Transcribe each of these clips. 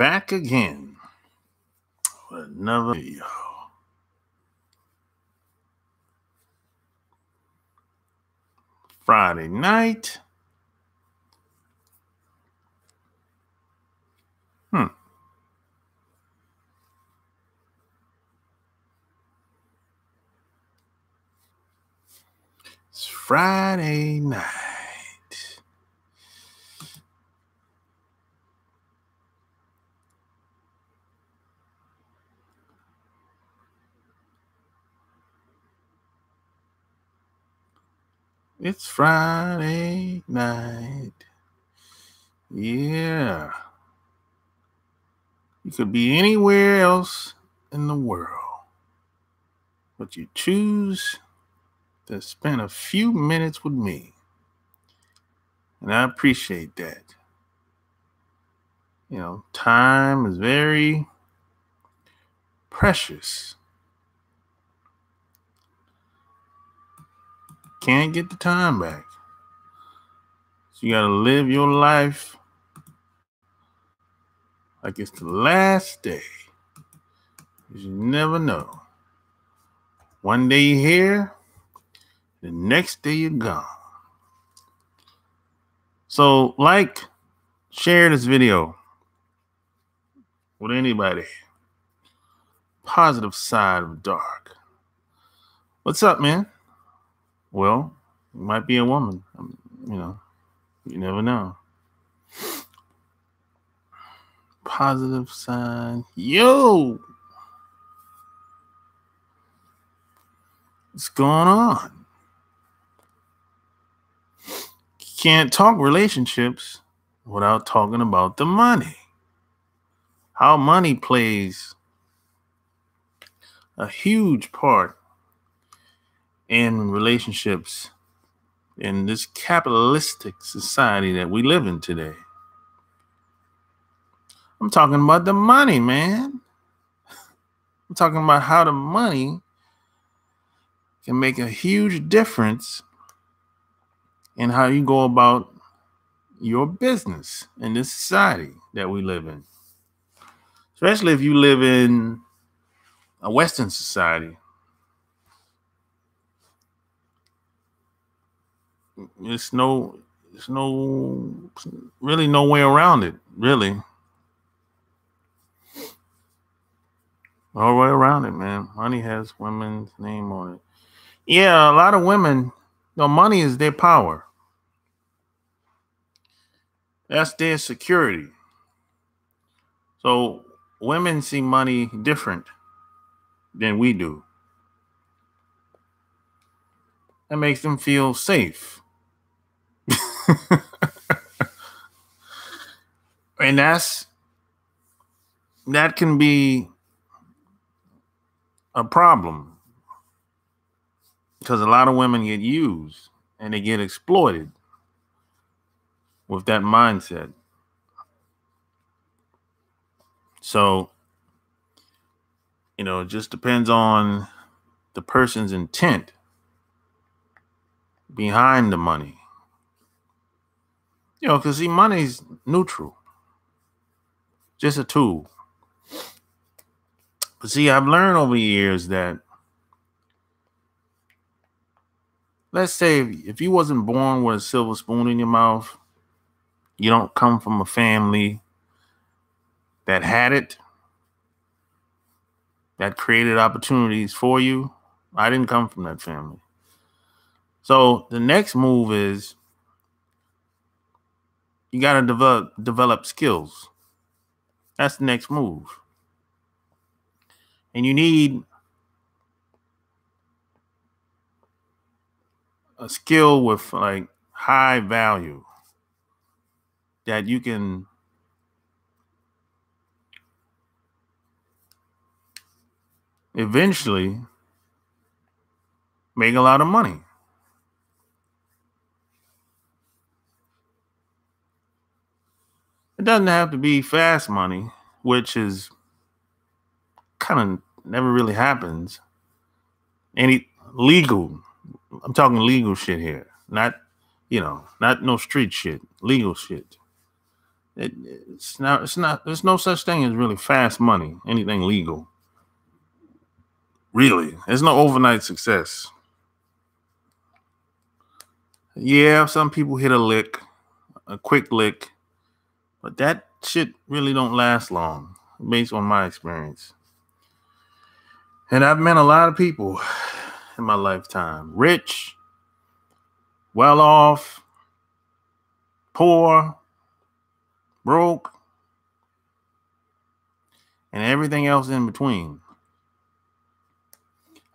back again with another video. Friday night. It's Friday night. It's Friday night. Yeah. You could be anywhere else in the world, but you choose to spend a few minutes with me. And I appreciate that. You know, time is very precious. Can't get the time back. So you got to live your life like it's the last day. Because you never know. One day you're here, the next day you're gone. So share this video with anybody. Positive side of dark. What's up, man? Well, you might be a woman. You never know. Positive side. Yo! What's going on? You can't talk relationships without talking about the money. How money plays a huge part in relationships in this capitalistic society that we live in today. I'm talking about the money, man. I'm talking about how the money can make a huge difference in how you go about your business in this society that we live in. Especially if you live in a Western society. There's really no way around it, really. No way around it, man. Money has women's name on it. Yeah, a lot of women, money is their power. That's their security. So women see money different than we do. That makes them feel safe. And that can be a problem because a lot of women get used and they get exploited with that mindset. So, it just depends on the person's intent behind the money. Because money's neutral. Just a tool. But see, I've learned over the years that, let's say if you wasn't born with a silver spoon in your mouth, you don't come from a family that had it, that created opportunities for you. I didn't come from that family. So the next move is you got to develop skills. That's the next move. And you need a skill with high value that you can eventually make a lot of money. It doesn't have to be fast money, which is kind of never really happens. Any legal, I'm talking legal shit here, not no street shit, legal shit. It's not. It's not. There's no such thing as really fast money. Anything legal. Really, there's no overnight success. Yeah, some people hit a quick lick, but that shit really don't last long, based on my experience. And I've met a lot of people in my lifetime, rich, well off, poor, broke, and everything else in between.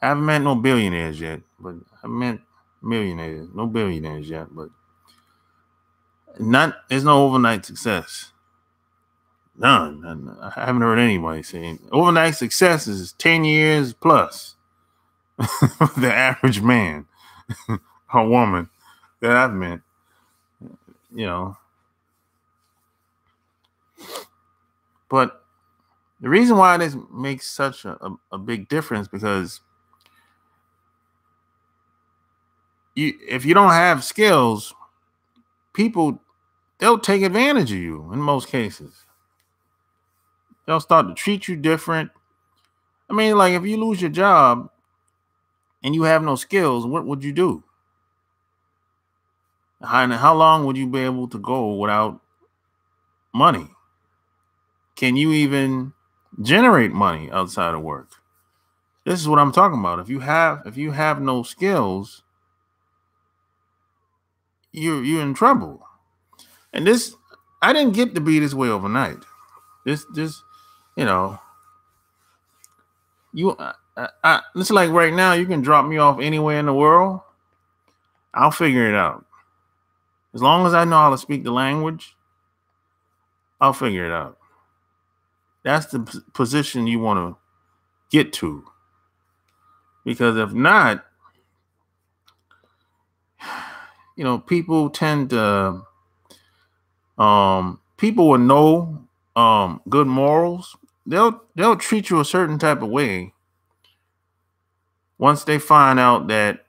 I haven't met no billionaires yet, but I've met millionaires, no billionaires yet, but there's no overnight success. None. I haven't heard anybody saying overnight success is 10 years plus. The average man or woman that I've met, you know. But the reason why this makes such a big difference, because if you don't have skills, they'll take advantage of you in most cases. They'll start to treat you different. I mean, like, if you lose your job and you have no skills, what would you do? How long would you be able to go without money? Can you even generate money outside of work? This is what I'm talking about. If you have no skills, you're in trouble. And this, I didn't get to be this way overnight. This you know, it's like right now, you can drop me off anywhere in the world. I'll figure it out. As long as I know how to speak the language, I'll figure it out. That's the position you want to get to. Because if not, people tend to, people with no good morals, they'll treat you a certain type of way once they find out that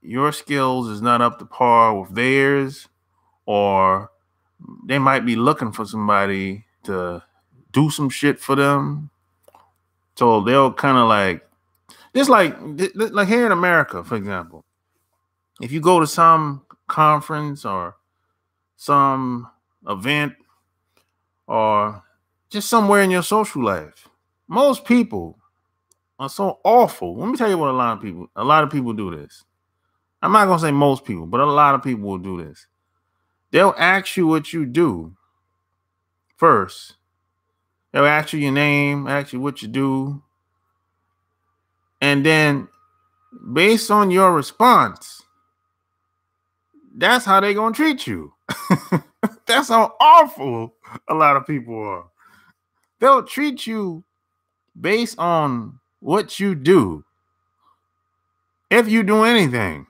your skills is not up to par with theirs, or they might be looking for somebody to do some shit for them. So they'll kind of like, just like here in America, for example, if you go to some conference or some event or just somewhere in your social life, most people are so awful. Let me tell you what a lot of people do this. I'm not going to say most people, but a lot of people will do this. They'll ask you what you do first. They'll ask you your name, ask you what you do. And then based on your response, that's how they're going to treat you. That's how awful a lot of people are. They'll treat you based on what you do. If you do anything.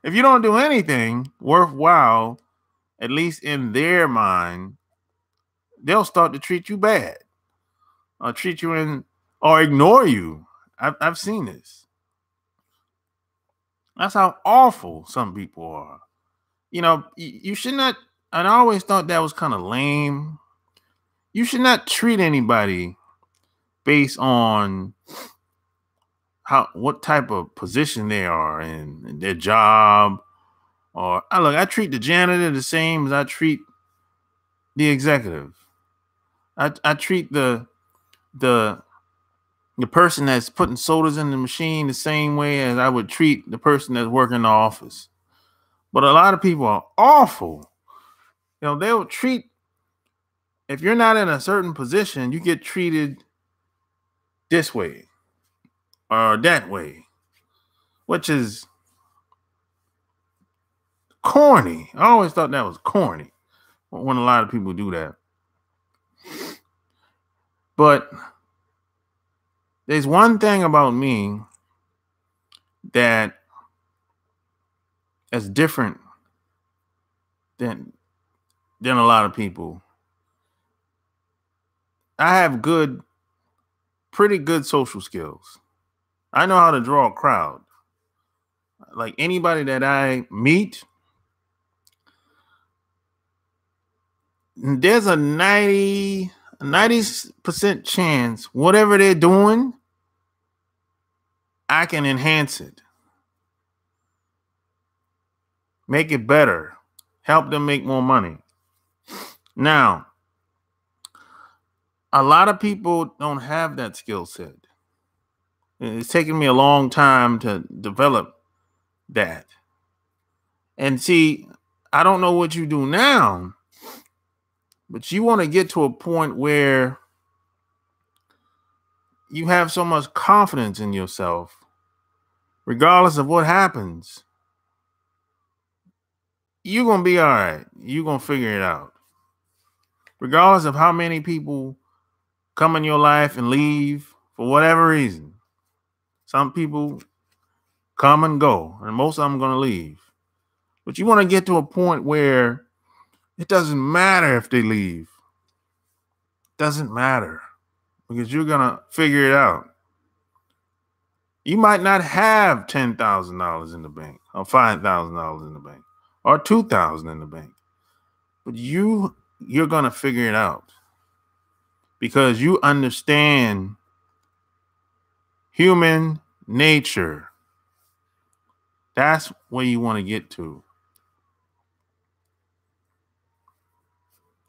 If you don't do anything worthwhile, at least in their mind, they'll start to treat you bad, or treat you or ignore you. I've seen this. That's how awful some people are. You should not. And I always thought that was kind of lame. You should not treat anybody based on what type of position they are in their job. Or I treat the janitor the same as I treat the executive. I treat the person that's putting sodas in the machine the same way as I would treat the person that's working in the office. But a lot of people are awful. They'll treat, if you're not in a certain position, you get treated this way or that way, which is corny. I always thought that was corny when a lot of people do that. But there's one thing about me that's different than a lot of people. I have pretty good social skills. I know how to draw a crowd. Like anybody that I meet, there's a 90% chance whatever they're doing, I can enhance it, make it better, help them make more money. Now, a lot of people don't have that skill set. It's taken me a long time to develop that. And see, I don't know what you do now, but you want to get to a point where you have so much confidence in yourself, regardless of what happens. You're going to be all right. You're going to figure it out. Regardless of how many people come in your life and leave for whatever reason. Some people come and go, and most of them are going to leave. But you want to get to a point where it doesn't matter if they leave. It doesn't matter, because you're going to figure it out. You might not have $10,000 in the bank, or $5,000 in the bank, or $2,000 in the bank. But you're going to figure it out, because you understand human nature. That's where you want to get to.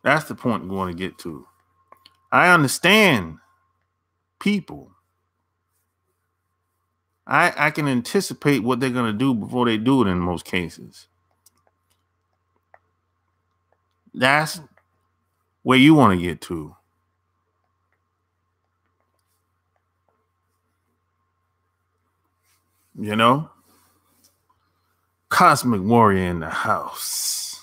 That's the point you want to get to. I understand people. I can anticipate what they're going to do before they do it in most cases. That's where you want to get to. You know? Cosmic warrior in the house.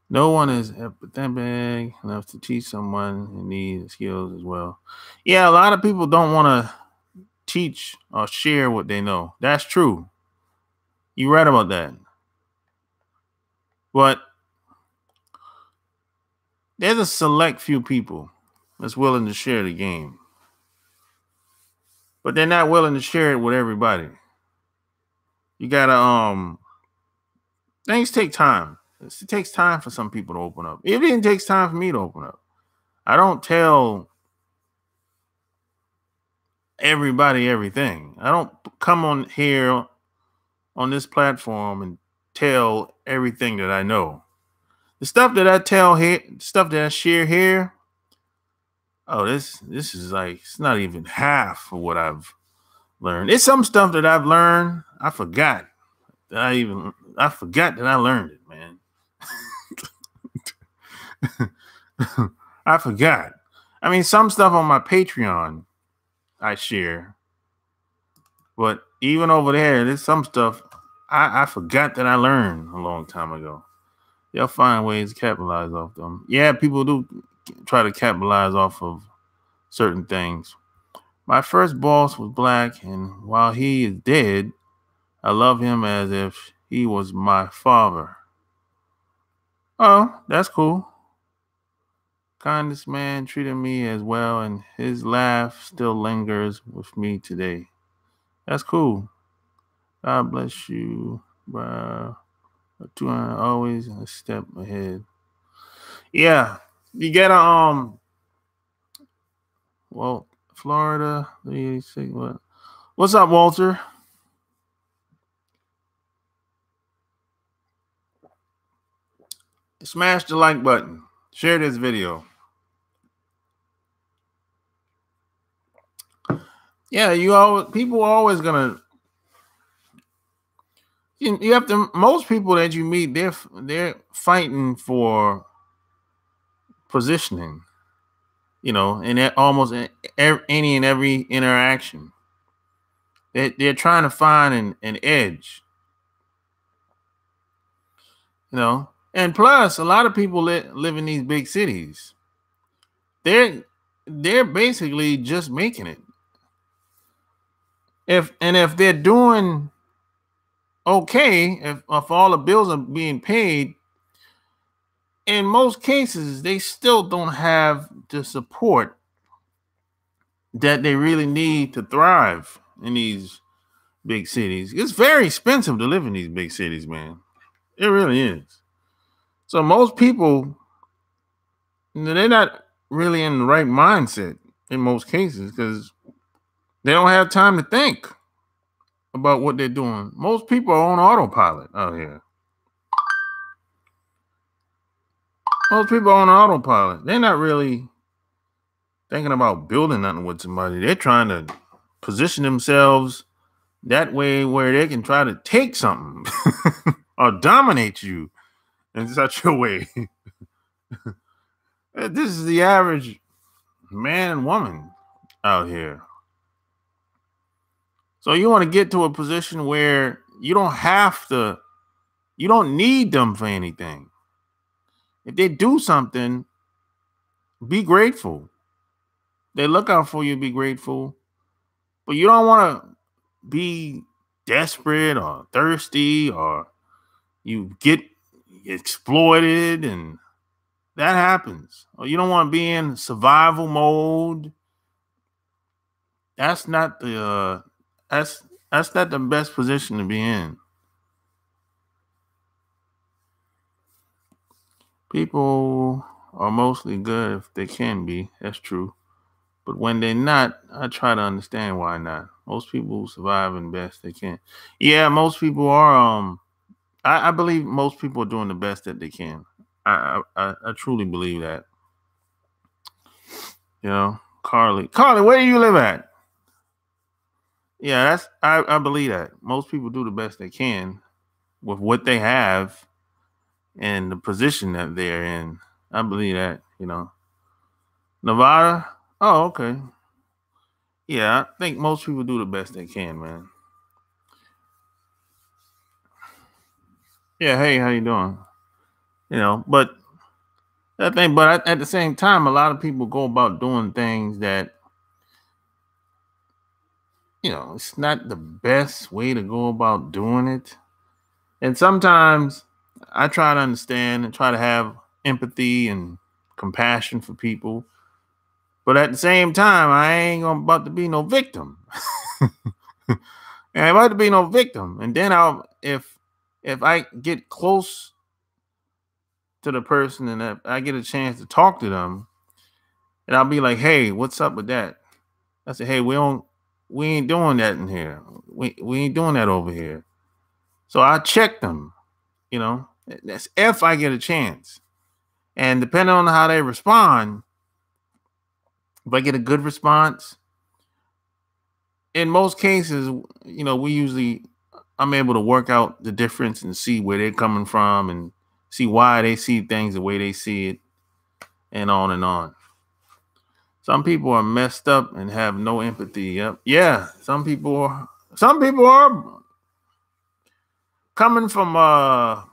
No one is empathetic enough to teach someone who needs skills as well. Yeah, a lot of people don't want to teach or share what they know. That's true. You're right about that. But there's a select few people that's willing to share the game. But they're not willing to share it with everybody. You gotta things take time. It takes time for some people to open up. It even takes time for me to open up. I don't tell everybody everything. I don't come on here on this platform and tell everything that I know. The stuff that I tell here, stuff that I share here, oh, this is like, it's not even half of what I've learned. It's some stuff that I've learned. I forgot that I learned it, man. I forgot. I mean, some stuff on my Patreon I share, but even over there, there's some stuff I forgot that I learned a long time ago. They'll find ways to capitalize off them. Yeah, people do try to capitalize off of certain things. My first boss was black, and while he is dead, I love him as if he was my father. Oh, that's cool. Kindest man treated me as well, and his laugh still lingers with me today. That's cool. God bless you, bro. 200 always a step ahead. Yeah, you gotta well, Florida 386. What's up, Walter? Smash the like button. Share this video. Yeah, people are always gonna. You have to. Most people that you meet, they're fighting for positioning. You know, in almost any and every interaction, they're trying to find an edge. You know, and plus, a lot of people live in these big cities. They're basically just making it. If they're doing okay, if all the bills are being paid, in most cases, they still don't have the support that they really need to thrive in these big cities. It's very expensive to live in these big cities, man. It really is. So most people they're not really in the right mindset in most cases because they don't have time to think about what they're doing. Most people are on autopilot out here. Most people are on autopilot. They're not really thinking about building nothing with somebody. They're trying to position themselves that way where they can try to take something or dominate you in such a way. This is the average man and woman out here. So you want to get to a position where you don't need them for anything. If they do something, be grateful. They look out for you, be grateful. But you don't want to be desperate or thirsty or you get exploited and that happens. Or you don't want to be in survival mode. That's not the that's not the best position to be in. People are mostly good if they can be. That's true. But when they're not, I try to understand why not. Most people survive in best they can. Yeah, most people are. I believe most people are doing the best that they can. I truly believe that. You know, Carly, where do you live at? Yeah, I believe that most people do the best they can with what they have and the position that they're in. I believe that. Nevada. Oh, okay. Yeah, I think most people do the best they can, man. Yeah, hey, how you doing? But at the same time, a lot of people go about doing things that it's not the best way to go about doing it. And sometimes I try to understand and try to have empathy and compassion for people. But at the same time, I ain't about to be no victim. I ain't about to be no victim. And then if I get close to the person and I get a chance to talk to them, and I'll be like, "Hey, what's up with that?" I say, "Hey, we ain't doing that in here. We ain't doing that over here." So I check them. That's if I get a chance, and depending on how they respond, if I get a good response, in most cases, I'm able to work out the difference and see where they're coming from and see why they see things the way they see it, and on and on. Some people are messed up and have no empathy. Yep. Yeah. Some people are coming from a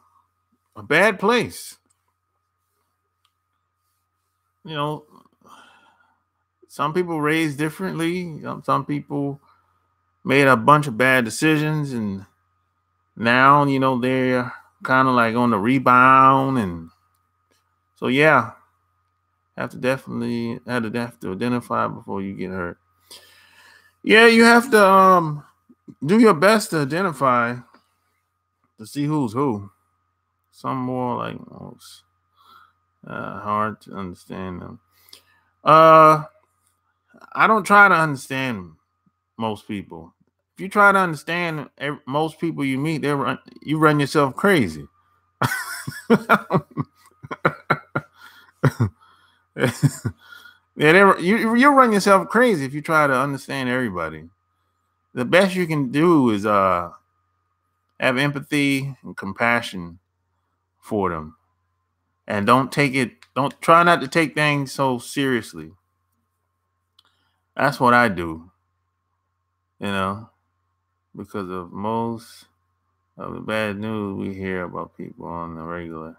bad place. You know, some people raised differently. Some people made a bunch of bad decisions, and now they're kind of like on the rebound. And so, yeah, have to identify before you get hurt. Yeah, you have to do your best to identify to see who's who. Some more like hard to understand them. Uh, I don't try to understand most people. If you try to understand most people you meet, you run yourself crazy. Yeah, you run yourself crazy if you try to understand everybody. The best you can do is have empathy and compassion for them, and don't try not to take things so seriously. That's what I do, you know, because of most of the bad news we hear about people on the regular.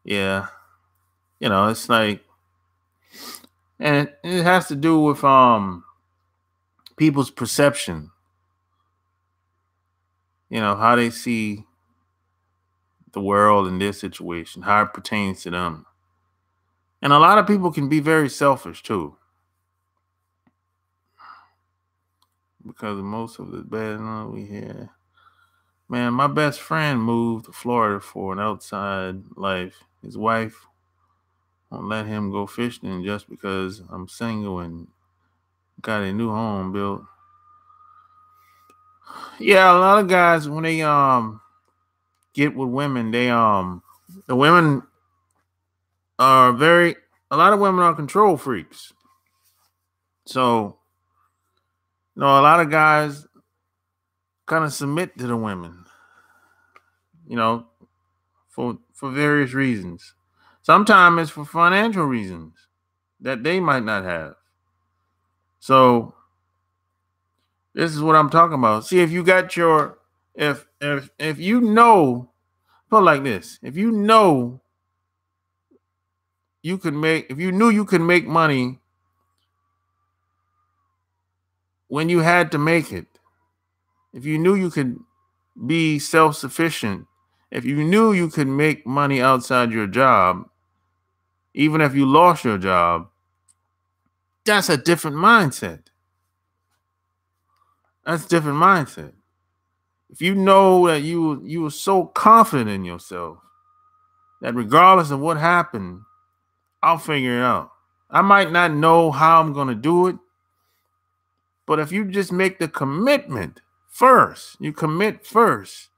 Yeah, it's like, and it has to do with people's perception. How they see the world in this situation, how it pertains to them. And a lot of people can be very selfish too, because most of the bad news we hear. Man, my best friend moved to Florida for an outside life. His wife won't let him go fishing just because I'm single and got a new home built. Yeah, a lot of guys when they get with women, the women are a lot of women are control freaks. So, a lot of guys kind of submit to the women, for various reasons. Sometimes it's for financial reasons that they might not have. So this is what I'm talking about. See, if you got your if you know, put it like this, if you knew you could make money when you had to make it, if you knew you could be self-sufficient, if you knew you could make money outside your job, even if you lost your job, that's a different mindset. That's a different mindset. If you know that you were so confident in yourself that regardless of what happened, I'll figure it out. I might not know how I'm going to do it, but if you just make the commitment first, you commit first,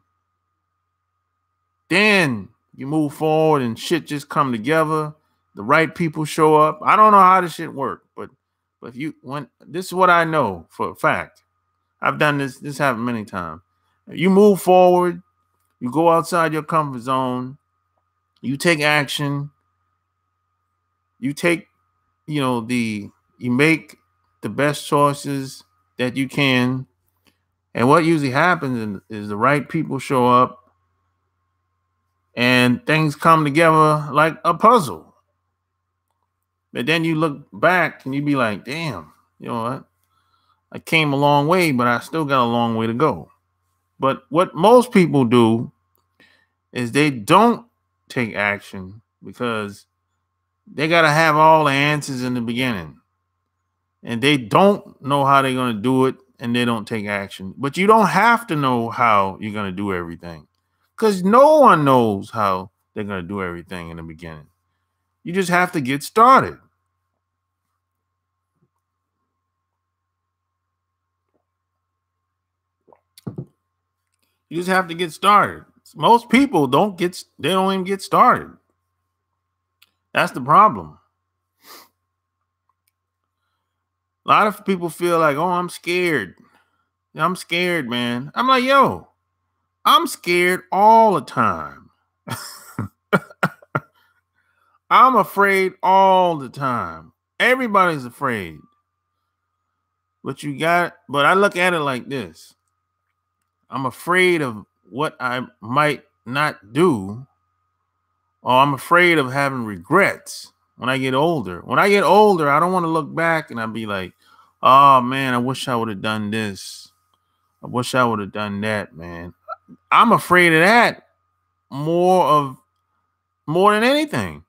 then you move forward and shit just come together. The right people show up. I don't know how this shit work, but this is what I know for a fact. I've done this. This happened many times. You move forward, you go outside your comfort zone, you take action, you take, you make the best choices that you can. And what usually happens is the right people show up and things come together like a puzzle. But then you look back and you be like, damn, you know what? I came a long way, but I still got a long way to go. But what most people do is they don't take action because they got to have all the answers in the beginning. And they don't know how they're going to do it, and they don't take action. But you don't have to know how you're going to do everything because no one knows how they're going to do everything in the beginning. You just have to get started. You just have to get started. Most people don't even get started. That's the problem. A lot of people feel like, oh, I'm scared. I'm scared, man. I'm like, yo, I'm scared all the time. I'm afraid all the time. Everybody's afraid. But I look at it like this. I'm afraid of what I might not do, or I'm afraid of having regrets when I get older. When I get older, I don't want to look back and I'll be like, oh man, I wish I would have done this. I wish I would have done that, man. I'm afraid of that more than anything.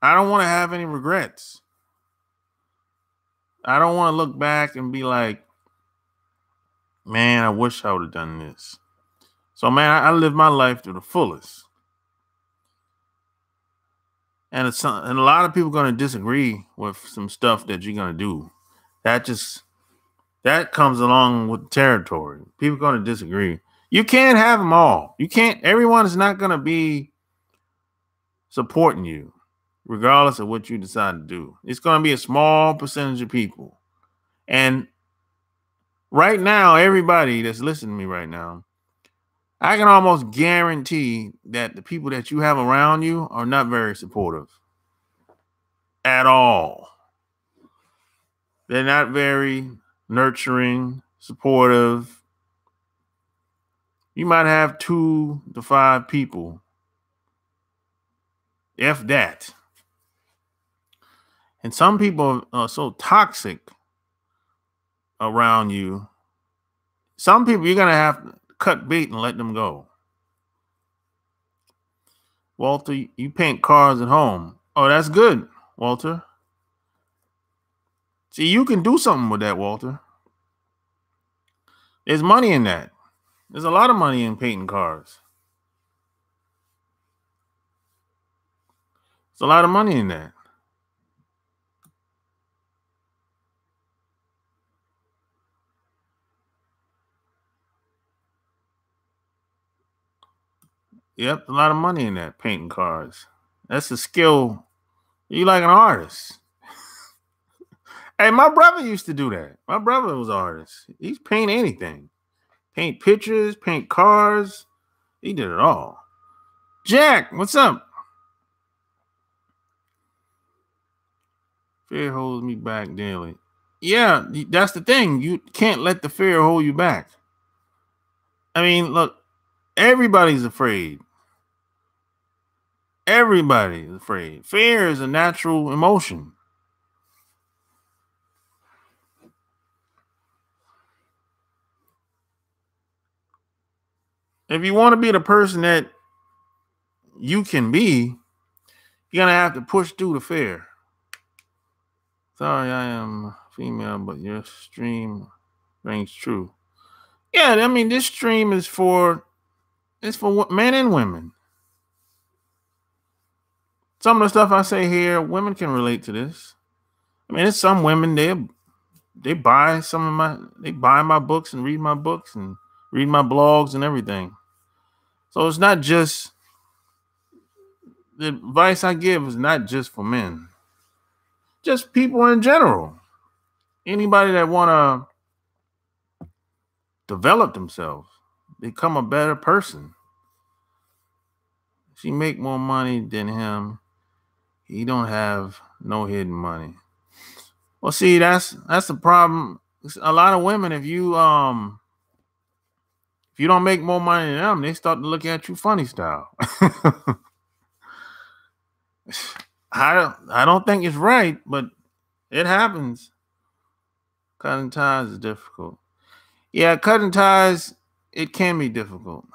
I don't want to have any regrets. I don't want to look back and be like, man, I wish I would have done this. So, man, I live my life to the fullest. And a lot of people are going to disagree with some stuff that you're going to do. That comes along with the territory. People are going to disagree. You can't have them all. Everyone is not going to be supporting you, regardless of what you decide to do. It's going to be a small percentage of people. And right now, everybody that's listening to me right now, I can almost guarantee that the people that you have around you are not very supportive at all. They're not very nurturing, supportive. You might have 2 to 5 people, if that. And some people are so toxic around you. Some people you're going to have to cut bait and let them go. Walter, you paint cars at home. Oh, that's good, Walter. See, you can do something with that, Walter. There's money in that. There's a lot of money in painting cars. There's a lot of money in that. Yep, a lot of money in that, painting cars. That's a skill. You like an artist. Hey, my brother used to do that. My brother was an artist. He's paint anything. Paint pictures, paint cars. He did it all. Jack, what's up? Fear holds me back daily. Yeah, that's the thing. You can't let the fear hold you back. I mean, look, everybody's afraid. Everybody's afraid. Fear is a natural emotion. If you want to be the person that you can be, you're going to have to push through the fear. Sorry, I am female, but your stream rings true. Yeah, I mean, this stream is for men and women. Some of the stuff I say here, women can relate to this. I mean, it's some women they buy my books and read my books and read my blogs and everything. So it's not just the advice I give is not just for men. Just people in general. Anybody that want to develop themselves, become a better person. She make more money than him. He don't have no hidden money. Well, see, that's the problem. A lot of women, if you don't make more money than them, they start to look at you funny style. I don't think it's right, but it happens. Cutting ties is difficult. Yeah, cutting ties, it can be difficult.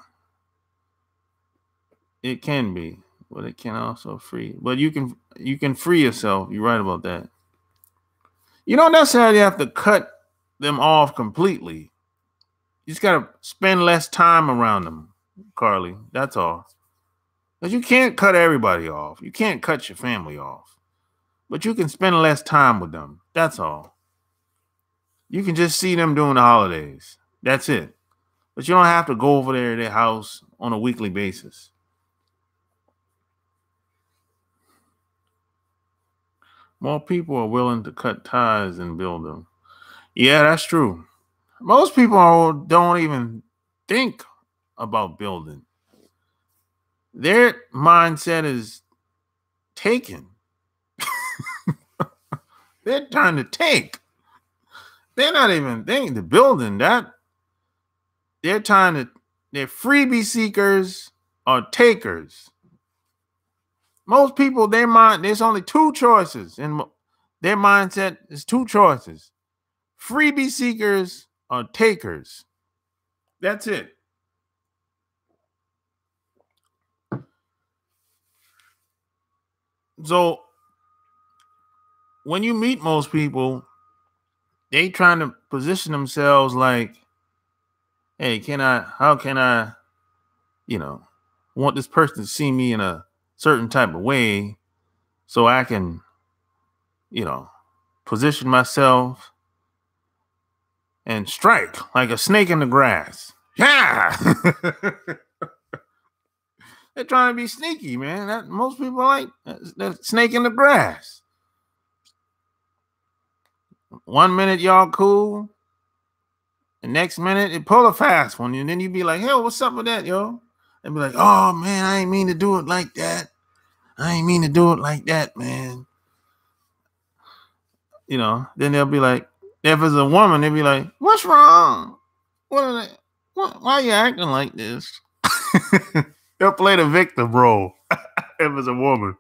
It can be, but it can also free. But you can free yourself. You're right about that. You don't necessarily have to cut them off completely. You just gotta spend less time around them, Carly. That's all. Because you can't cut everybody off. You can't cut your family off. But you can spend less time with them. That's all. You can just see them during the holidays. That's it. But you don't have to go over there to their house on a weekly basis. More people are willing to cut ties than build them. Yeah, that's true. Most people don't even think about building. Their mindset is taken. They're trying to take. They're not even thinking the building that. They're freebie seekers or takers. Most people, there's only two choices. In their mindset is two choices. Freebie seekers or takers. That's it. So when you meet most people, they trying to position themselves like, hey, how can I, want this person to see me in a certain type of way so I can, position myself and strike like a snake in the grass. Yeah. They're trying to be sneaky, man. Most people like that snake in the grass. 1 minute y'all cool. The next minute it pull a fast one. And then you be like, hey, what's up with that, yo? And be like, oh man, I ain't mean to do it like that. Man. Then they'll be like, if it's a woman, they'll be like, what's wrong? Why are you acting like this? They'll play the victim role if it's a woman.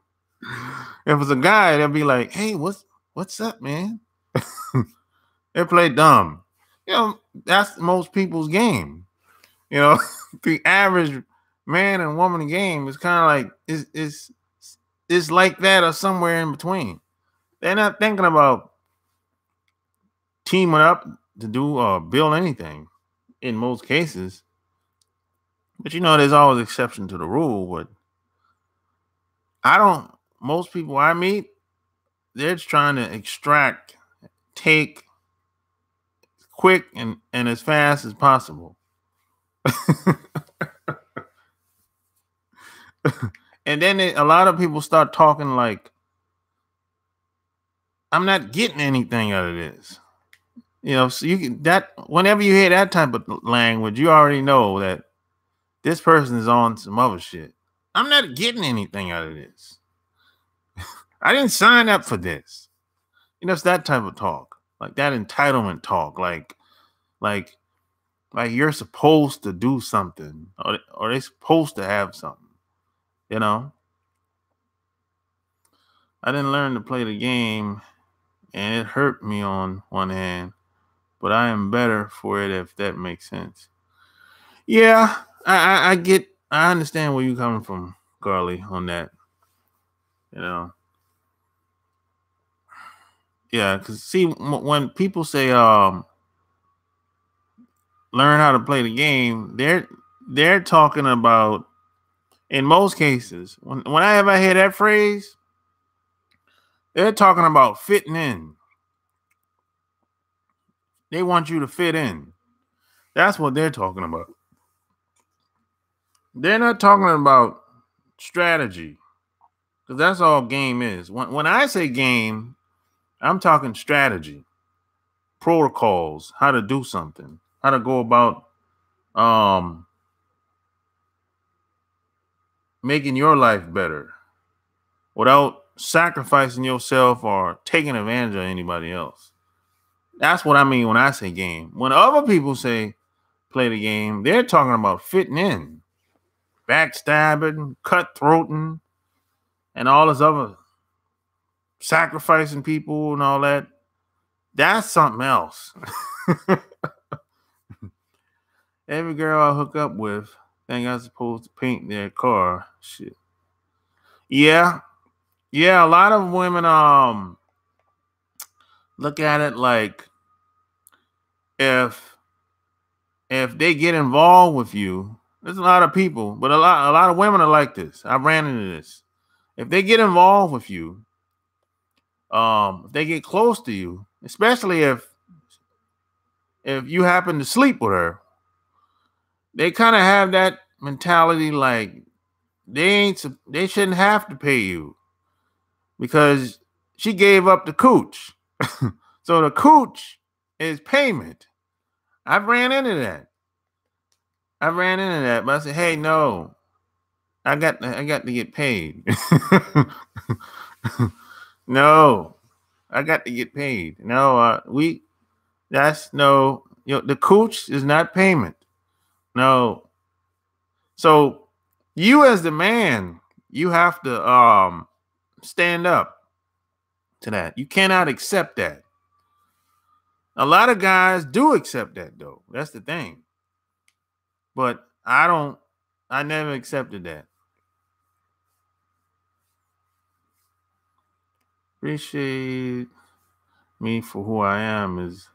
If it's a guy, they'll be like, hey, what's up, man? They play dumb. That's most people's game. The average man and woman game is kind of like it's like that or somewhere in between. They're not thinking about teaming up to do or build anything in most cases. But there's always exception to the rule. But most people I meet, they're trying to extract, take quick and as fast as possible. And then a lot of people start talking like, I'm not getting anything out of this. You know, so you can, that whenever you hear that type of language, you already know that this person is on some other shit. I'm not getting anything out of this. I didn't sign up for this. You know, it's that type of talk, like that entitlement talk, like you're supposed to do something, or they're supposed to have something. You know, I didn't learn to play the game, and it hurt me on one hand, but I am better for it, if that makes sense. Yeah, I understand where you're coming from, Carly, on that. You know, yeah, because see, when people say learn how to play the game, they're talking about, in most cases, whenever I hear that phrase, they're talking about fitting in. They want you to fit in. That's what they're talking about. They're not talking about strategy, because that's all game is. When I say game, I'm talking strategy, protocols, how to do something, how to go about making your life better without sacrificing yourself or taking advantage of anybody else. That's what I mean when I say game. When other people say play the game, they're talking about fitting in, backstabbing, cutthroating, and all this other sacrificing people and all that. That's something else. Every girl I hook up with think I'm supposed to paint their car. Shit. Yeah. Yeah, a lot of women look at it like, if they get involved with you, there's a lot of people, but a lot of women are like this. I ran into this. If they get involved with you, if they get close to you, especially if you happen to sleep with her, they kind of have that mentality like they shouldn't have to pay you because she gave up the cooch. So the cooch is payment. I've ran into that. But I said, hey, no, I got to get paid. No, I got to get paid. No, the cooch is not payment. No. So you as the man, you have to stand up to that. You cannot accept that. A lot of guys do accept that though. That's the thing. But I never accepted that. Appreciate me for who I am is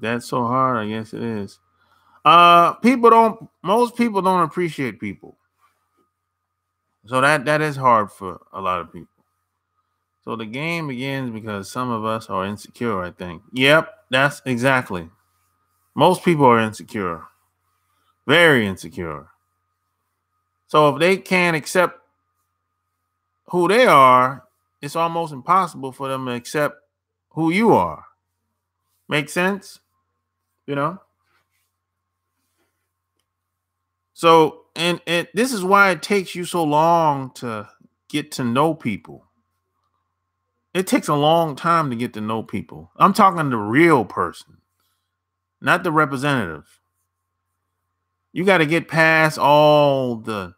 that so hard? I guess it is. Most people don't appreciate people. So that is hard for a lot of people. So the game begins because some of us are insecure, I think. Yep, that's exactly. Most people are insecure. Very insecure. So if they can't accept who they are, it's almost impossible for them to accept who you are. Make sense? You know? So, and this is why it takes you so long to get to know people. It takes a long time to get to know people. I'm talking the real person, not the representative. You got to get past all the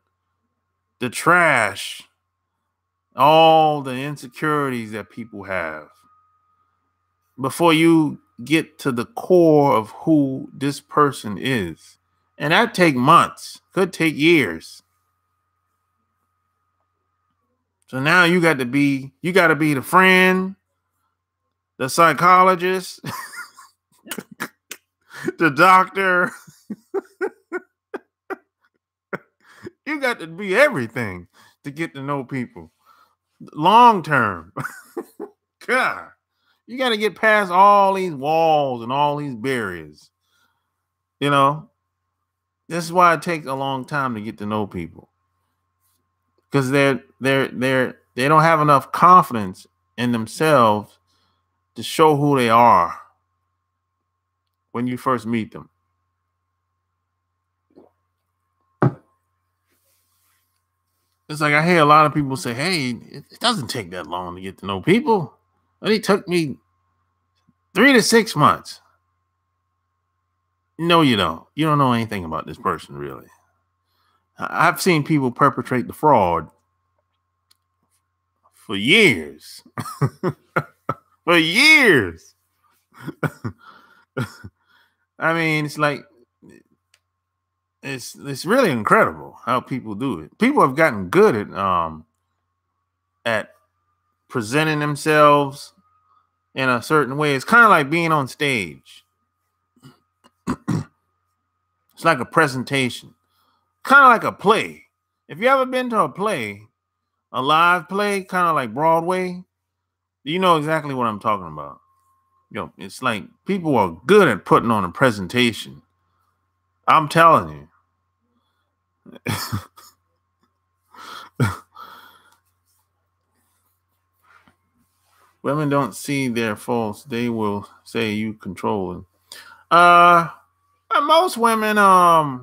trash, all the insecurities that people have before you get to the core of who this person is. And that take months, could take years. So now you got to be the friend, the psychologist, the doctor. You got to be everything to get to know people. Long term. God, you got to get past all these walls and all these barriers. You know, this is why it takes a long time to get to know people, because they don't have enough confidence in themselves to show who they are when you first meet them. It's like I hear a lot of people say, "Hey, it doesn't take that long to get to know people. It took me 3 to 6 months." No, you don't. You don't know anything about this person, really. I've seen people perpetrate the fraud for years. For years. I mean, it's like it's really incredible how people do it. People have gotten good at presenting themselves in a certain way. It's kind of like being on stage. It's like a presentation, kind of like a play. If you ever been to a play, a live play, kind of like Broadway, you know exactly what I'm talking about. It's like people are good at putting on a presentation. I'm telling you. Women don't see their faults. They will say you control it. Most women, a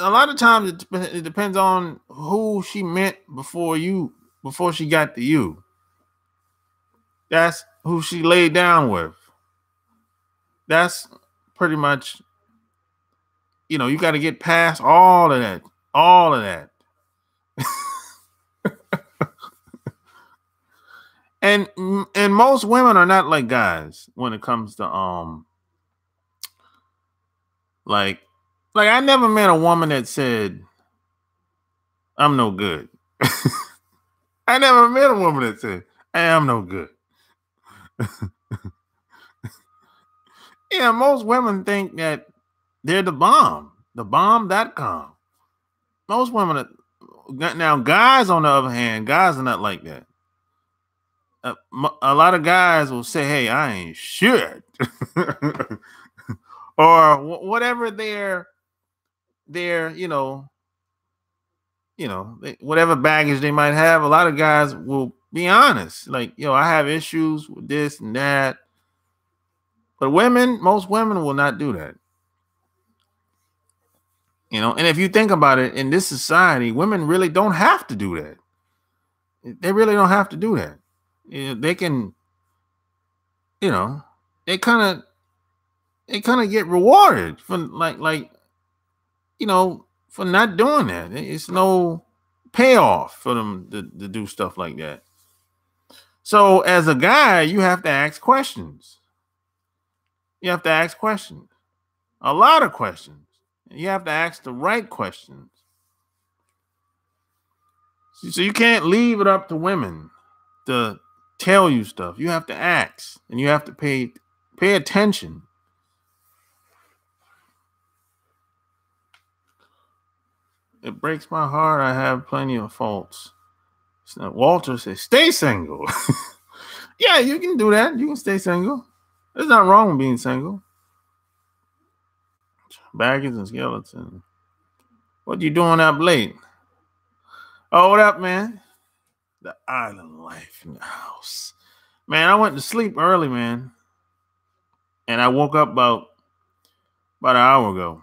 lot of times it depends on who she met before she got to you. That's who she laid down with. That's pretty much, you got to get past all of that. All of that. And most women are not like guys when it comes to like I never met a woman that said I'm no good. I never met a woman that said, "Hey, I'm no good." Yeah, most women think that they're the bomb.com. Most women now, guys on the other hand, guys are not like that. A lot of guys will say, "Hey, I ain't shit," or whatever their whatever baggage they might have. A lot of guys will be honest, like, I have issues with this and that. But most women will not do that. And if you think about it, in this society, women really don't have to do that. They really don't have to do that. They can, they kind of get rewarded for for not doing that. It's no payoff for them to do stuff like that. So as a guy, you have to ask questions. You have to ask questions. A lot of questions. You have to ask the right questions. So you can't leave it up to women to tell you stuff. You have to ask, and you have to pay attention. It breaks my heart. I have plenty of faults. So Walter says, "Stay single." Yeah, you can do that. You can stay single. There's nothing wrong with being single. Baggage and skeleton. What you doing up late? Oh, what up, man? The island life in the house. Man, I went to sleep early, man. And I woke up about an hour ago.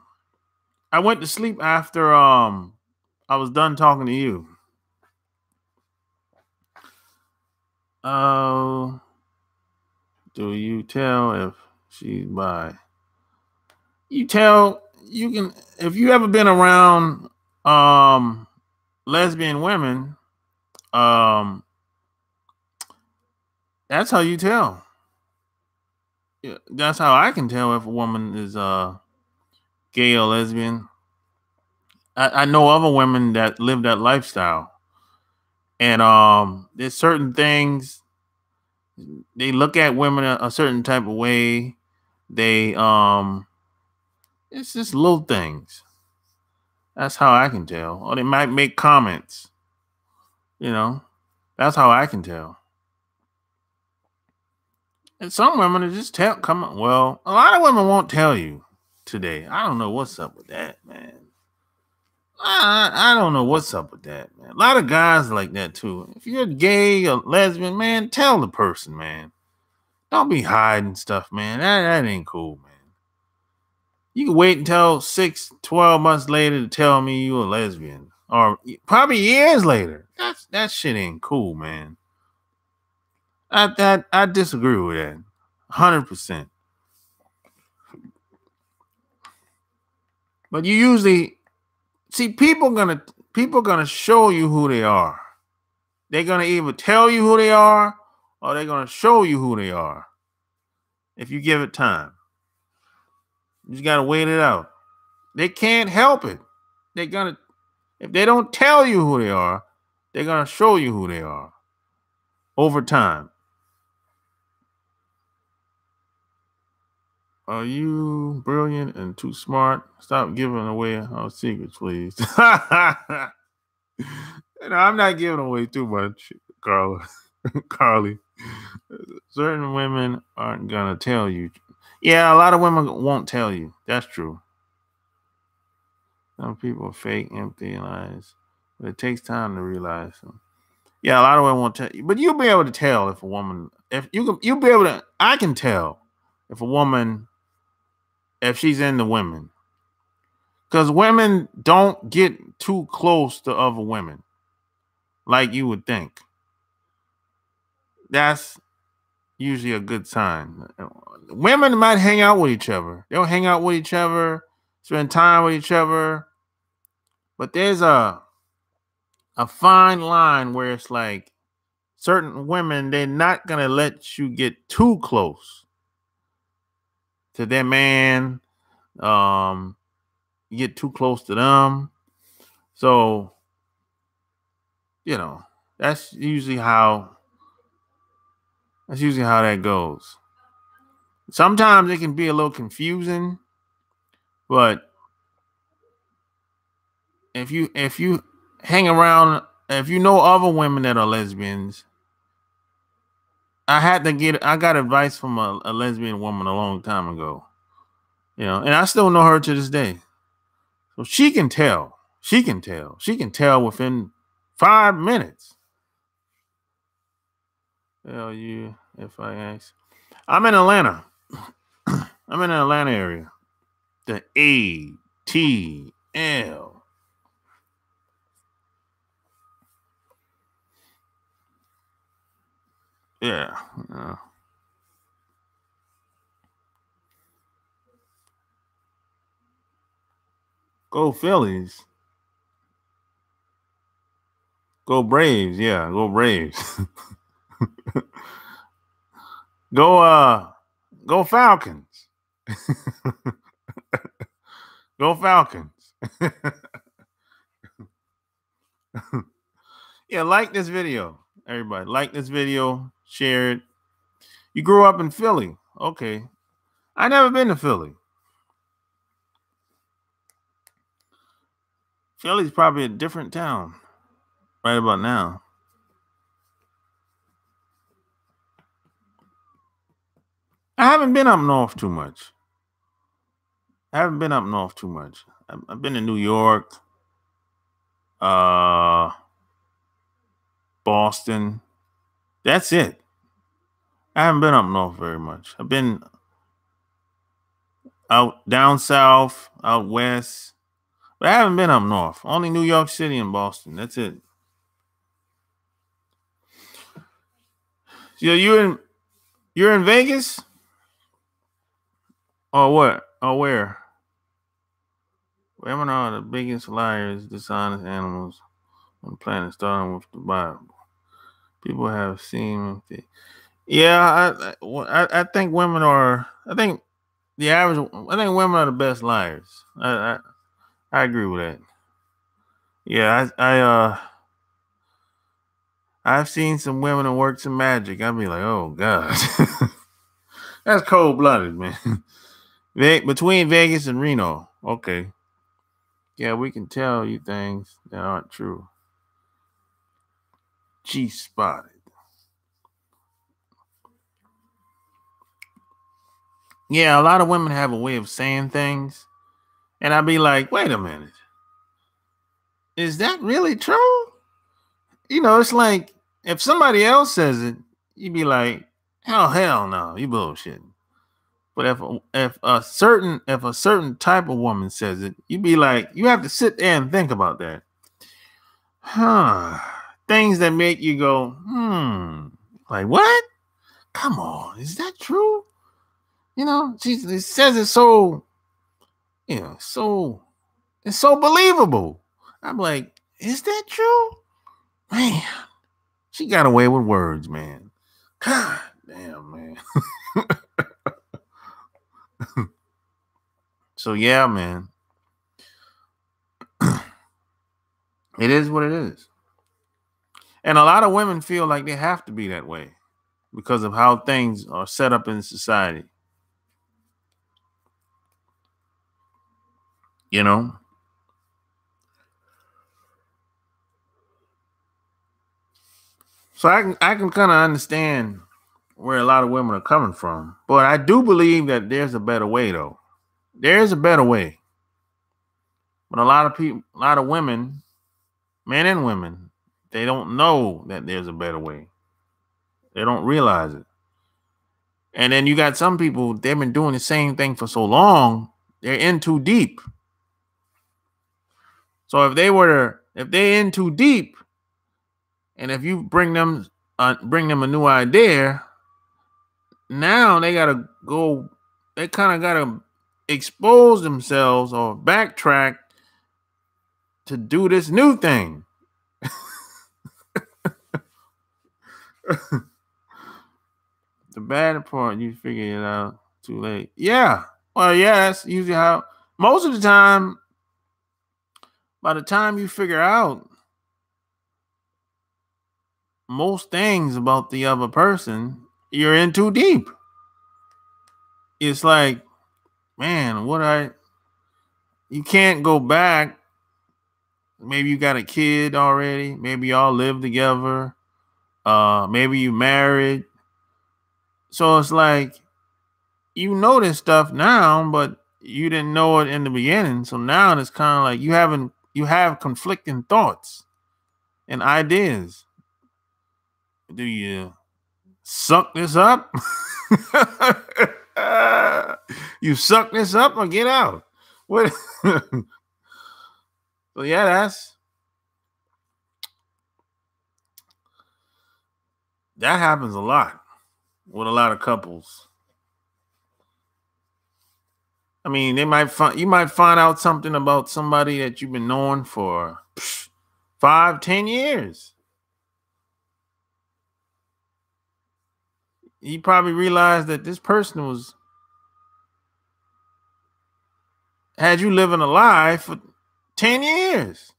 I went to sleep after I was done talking to you. Oh, do you tell if she's bi? You can, if you ever been around lesbian women, that's how you tell. Yeah, that's how I can tell if a woman is gay or lesbian. I know other women that live that lifestyle, and there's certain things they look at women a certain type of way. They it's just little things. That's how I can tell. Or they might make comments. You know, that's how I can tell. And some women are just come on. Well, a lot of women won't tell you today. I don't know what's up with that, man. I don't know what's up with that, man. A lot of guys like that too. If you're gay or lesbian, man, tell the person, man. Don't be hiding stuff, man. That ain't cool, man. You can wait until 12 months later to tell me you a lesbian. Or probably years later. That shit ain't cool, man. I disagree with that. 100%. But you usually see people gonna show you who they are. They're gonna either tell you who they are or they're gonna show you who they are. If you give it time. You just gotta wait it out. They can't help it. If they don't tell you who they are, they're gonna show you who they are over time. Are you brilliant and too smart? Stop giving away our secrets, please. I'm not giving away too much, Carly. Certain women aren't gonna tell you. Yeah, a lot of women won't tell you. That's true. Some people are fake, empty lies, but it takes time to realize them. Yeah, a lot of women won't tell you, but you'll be able to tell if a woman. You'll be able to. I can tell if a woman, if she's into women, because women don't get too close to other women, like you would think. That's usually a good sign. Women might hang out with each other. They'll hang out with each other, spend time with each other. But there's a fine line where it's like certain women, they're not going to let you get too close to their man. You get too close to them. So, that's usually how that goes. Sometimes it can be a little confusing, but if you hang around, if you know other women that are lesbians, I got advice from a lesbian woman a long time ago, and I still know her to this day. So she can tell within 5 minutes. Tell you if I ask. I'm in Atlanta. I'm in the Atlanta area. The ATL. Yeah. Go Phillies. Go Braves. Yeah, go Braves. Go Falcons. Go Falcons. Yeah, like this video. Everybody, like this video, share it. You grew up in Philly. Okay. I never been to Philly. Philly's probably a different town right about now. I haven't been up north too much. I've been to New York, Boston. That's it. I haven't been up north very much. I've been out down south, out west, but I haven't been up north. Only New York City and Boston. That's it. So you're in Vegas? Or what? Or where? Women are the biggest liars, dishonest animals on the planet, starting with the Bible. People have seen. Yeah, I think women are. I think women are the best liars. I agree with that. Yeah, I've seen some women that work some magic. I'd be like, oh God, that's cold blooded, man. Between Vegas and Reno, okay. Yeah, we can tell you things that aren't true. G-spotted. Yeah, a lot of women have a way of saying things, and I'd be like, wait a minute. Is that really true? You know, it's like if somebody else says it, you'd be like, hell no, you bullshit. But if a certain type of woman says it, you'd be like, you have to sit there and think about that. Things that make you go, like what? Come on, is that true? You know, she says it so, it's so believable. I'm like, is that true? Man, she got away with words, man. God damn, man. So yeah, man. It is what it is. And a lot of women feel like they have to be that way because of how things are set up in society. You know? So I can kind of understand where a lot of women are coming from. But I do believe that there's a better way though. There's a better way. But a lot of people, a lot of women, men and women, they don't know that there's a better way. They don't realize it. And then you got some people, they've been doing the same thing for so long, they're in too deep. So if they're in too deep, and if you bring them a new idea, now they gotta go, they kind of gotta expose themselves or backtrack to do this new thing. The bad part, you figure it out too late. Yeah. Well, yeah, that's usually how most of the time, by the time you figure out most things about the other person, you're in too deep. It's like, man, you can't go back. Maybe you got a kid already. Maybe y'all live together. Maybe you married. So it's like, you know this stuff now, but you didn't know it in the beginning. So now it's kind of like you have conflicting thoughts and ideas. Do you suck this up? You suck this up or get out? What? So yeah, that happens a lot with a lot of couples. I mean, you might find out something about somebody that you've been knowing for 5-10 years. You probably realize that this person had you living a lie for 10 years.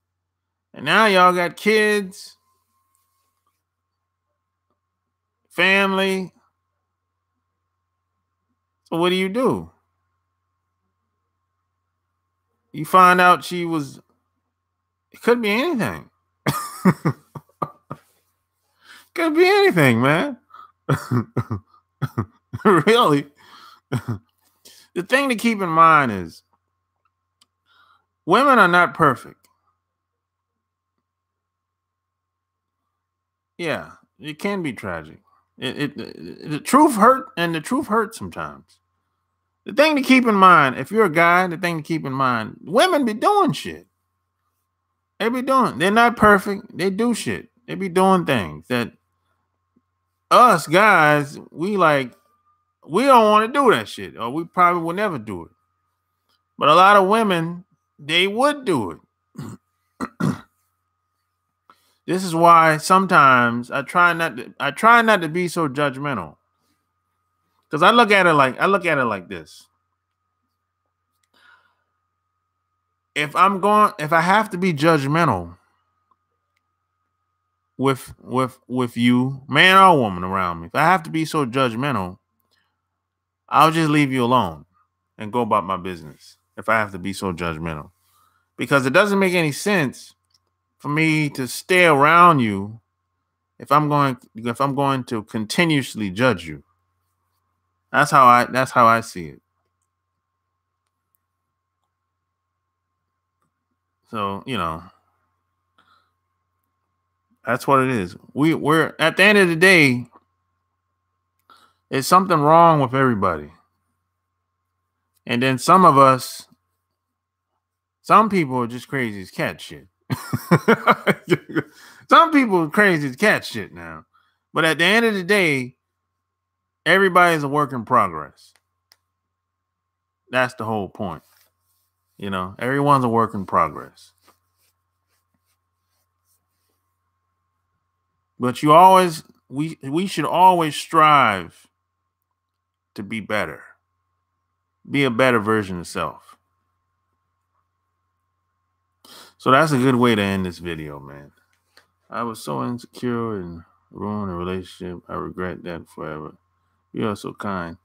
And now y'all got kids, family. So what do? You find out it could be anything. Could be anything, man. Really. The thing to keep in mind is women are not perfect. Yeah, it can be tragic. The truth hurt, and the truth hurts sometimes. The thing to keep in mind, if you're a guy, the thing to keep in mind, women be doing shit. They're not perfect. They do shit. They be doing things that us guys, we don't want to do that shit, or we probably will never do it. But a lot of women, they would do it. This is why sometimes I try not to be so judgmental. Because I look at it like this. If I have to be judgmental with you, man or woman around me, if I have to be so judgmental, I'll just leave you alone and go about my business. If I have to be so judgmental, because it doesn't make any sense for me to stay around you if I'm going to continuously judge you. That's how I see it. So, that's what it is. We're at the end of the day, there's something wrong with everybody. And then some people are just crazy as cat shit. Some people are crazy as cat shit now. But at the end of the day, everybody's a work in progress. That's the whole point. Everyone's a work in progress. But we should always strive to be better. Be a better version of self. So that's a good way to end this video, man. I was so insecure and ruined a relationship. I regret that forever. You are so kind.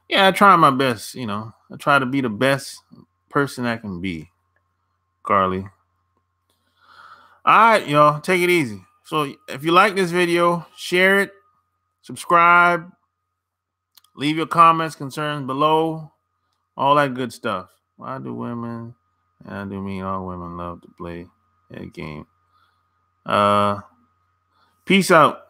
Yeah, I try my best, I try to be the best person I can be, Carly. All right, y'all, take it easy. So if you like this video, share it, subscribe, leave your comments, concerns below, all that good stuff. Why do women, and I do mean all women, love to play that game? Peace out.